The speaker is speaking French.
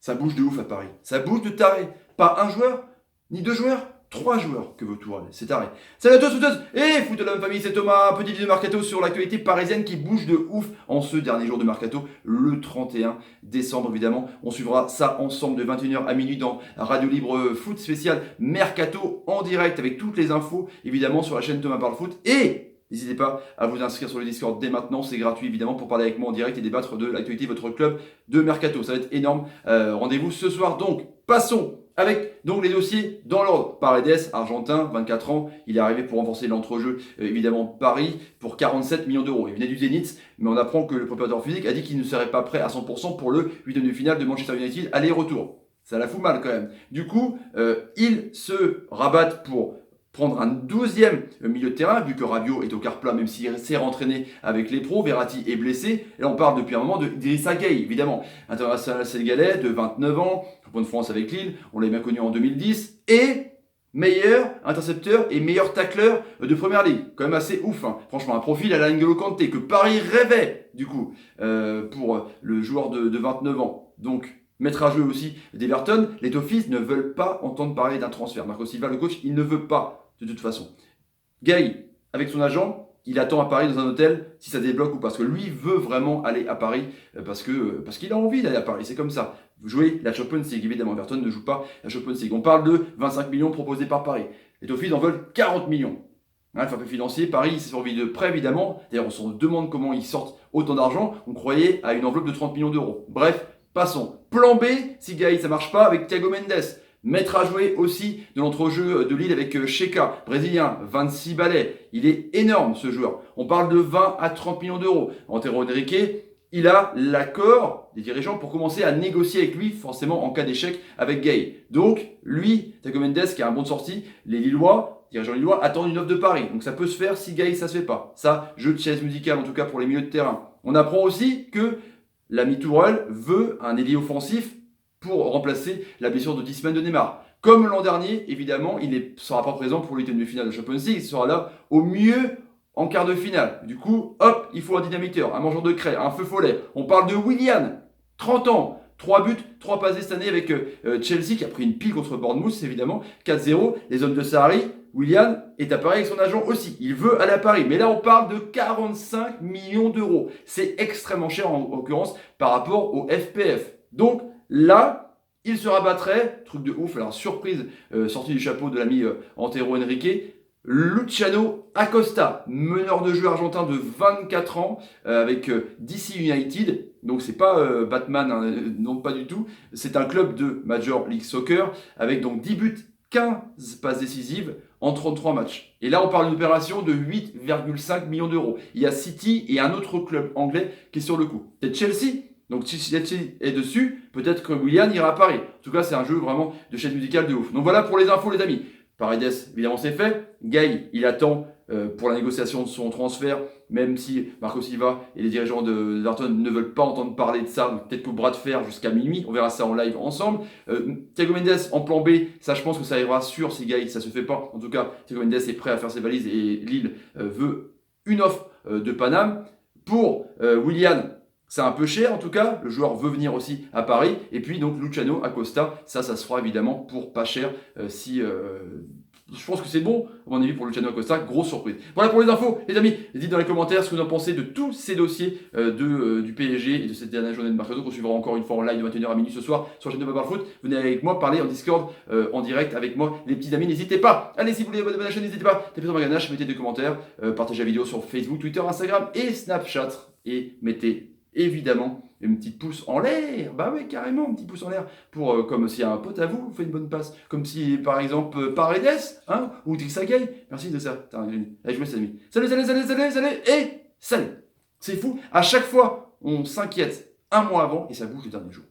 Ça bouge de ouf à Paris. Ça bouge de taré. Pas un joueur, ni deux joueurs, trois joueurs que veut Tourelle. C'est taré. Salut à tous, footeuses et foot de la même famille, c'est Thomas. Petite vidéo de Mercato sur l'actualité parisienne qui bouge de ouf en ce dernier jour de Mercato, le 31 décembre évidemment. On suivra ça ensemble de 21h à minuit dans Radio Libre Foot spécial Mercato en direct avec toutes les infos évidemment sur la chaîne Thomas Parle Foot. Et n'hésitez pas à vous inscrire sur le Discord dès maintenant, c'est gratuit évidemment pour parler avec moi en direct et débattre de l'actualité de votre club de Mercato. Ça va être énorme. Rendez-vous ce soir donc. Passons avec donc les dossiers dans l'ordre. Paredes, argentin, 24 ans, il est arrivé pour renforcer l'entrejeu évidemment Paris pour 47 millions d'euros. Il venait du Zénith, mais on apprend que le préparateur physique a dit qu'il ne serait pas prêt à 100% pour le huitième de finale de Manchester United aller-retour. Ça la fout mal quand même. Du coup, ils se rabattent pour prendre un 12e milieu de terrain, vu que Rabiot est au quart plat, même s'il s'est rentraîné avec les pros. Verratti est blessé. Et là, on parle depuis un moment d'Idrissa Gueye, évidemment. International sénégalais de 29 ans, champion de France avec Lille, on l'a bien connu en 2010. Et meilleur intercepteur et meilleur tacleur de Première Ligue. Quand même assez ouf, hein. Franchement, un profil à la N'Golo Kanté, que Paris rêvait, du coup, pour le joueur de 29 ans. Donc, mettre à jeu aussi d'Everton. Les Toffees ne veulent pas entendre parler d'un transfert. Marco Silva, le coach, il ne veut pas, de toute façon. Gueye, avec son agent, il attend à Paris dans un hôtel si ça débloque ou pas. Parce que lui veut vraiment aller à Paris parce qu'il a envie d'aller à Paris. C'est comme ça. Jouer la Champions League, évidemment. Everton ne joue pas la Champions League. On parle de 25 millions proposés par Paris. Les Toffees en veulent 40 millions. Hein, le fair play financier, Paris s'est survécu de près évidemment. D'ailleurs, on se demande comment ils sortent autant d'argent. On croyait à une enveloppe de 30 millions d'euros. Bref, passons. Plan B, si Gueye ça marche pas, avec Thiago Mendes. Mettre à jouer aussi de l'entrejeu de Lille avec Cheka, brésilien, 26 balais. Il est énorme ce joueur. On parle de 20 à 30 millions d'euros. Antero Henrique, il a l'accord des dirigeants pour commencer à négocier avec lui, forcément en cas d'échec avec Gueye. Donc, lui, Thiago Mendes, qui a un bon de sortie, les Lillois, dirigeants lillois, attendent une offre de Paris. Donc ça peut se faire si Gueye ça se fait pas. Ça, jeu de chaise musicale en tout cas pour les milieux de terrain. On apprend aussi que l'ami Tourelle veut un ailier offensif pour remplacer la blessure de 10 semaines de Neymar. Comme l'an dernier, évidemment, il ne sera pas présent pour l'huitième de finale de Champions League, il sera là au mieux en quart de finale. Du coup, hop, il faut un dynamiteur, un mangeur de craie, un feu follet. On parle de Willian, 30 ans, 3 buts, 3 passes cette année avec Chelsea qui a pris une pile contre Bournemouth, évidemment, 4-0. Les hommes de Sarri, Willian est à Paris avec son agent aussi. Il veut aller à Paris. Mais là, on parle de 45 millions d'euros. C'est extrêmement cher en l'occurrence par rapport au FPF. Donc là, il se rabattrait, truc de ouf, alors surprise, sortie du chapeau de l'ami Antero Henrique, Luciano Acosta, meneur de jeu argentin de 24 ans avec DC United. Donc c'est pas Batman, hein, non pas du tout. C'est un club de Major League Soccer avec donc 10 buts, 15 passes décisives en 33 matchs. Et là on parle d'une opération de 8,5 millions d'euros. Il y a City et un autre club anglais qui est sur le coup. C'est Chelsea. Donc si Chelsea est dessus, peut-être que Willian ira à Paris. En tout cas, c'est un jeu vraiment de chaîne musicale de ouf. Donc voilà pour les infos les amis. Paredes, évidemment c'est fait. Gueye, il attend pour la négociation de son transfert, même si Marco Silva et les dirigeants de Everton ne veulent pas entendre parler de ça. Peut-être qu'au bras de fer jusqu'à minuit, on verra ça en live ensemble. Thiago Mendes en plan B, ça je pense que ça arrivera sûr si Gueye ça se fait pas. En tout cas, Thiago Mendes est prêt à faire ses valises et Lille veut une offre de Paname. Pour Willian, c'est un peu cher en tout cas, le joueur veut venir aussi à Paris. Et puis donc Luciano Acosta, ça se fera évidemment pour pas cher je pense que c'est bon, à mon avis, pour Luciano Acosta, grosse surprise. Voilà pour les infos, les amis. Dites dans les commentaires ce que vous en pensez de tous ces dossiers du PSG et de cette dernière journée de Mercato qu'on suivra encore une fois en live de 21h à minuit ce soir sur la chaîne de Thomas Parle Foot. Venez avec moi, parler en Discord, en direct avec moi, les petits amis. N'hésitez pas. Allez, si vous voulez abonner à la chaîne, n'hésitez pas. Tapez sur ma ganache, mettez des commentaires, partagez la vidéo sur Facebook, Twitter, Instagram et Snapchat. Et mettez évidemment une petite pouce en l'air, bah oui carrément, un petit pouce en l'air pour comme si un pote à vous fait une bonne passe, comme si par exemple Paredes, hein, ou Idrissa Gueye, merci de ça, allez je vous laisse les amis, salut, et salut, c'est fou, à chaque fois on s'inquiète un mois avant et ça bouge le dernier jour.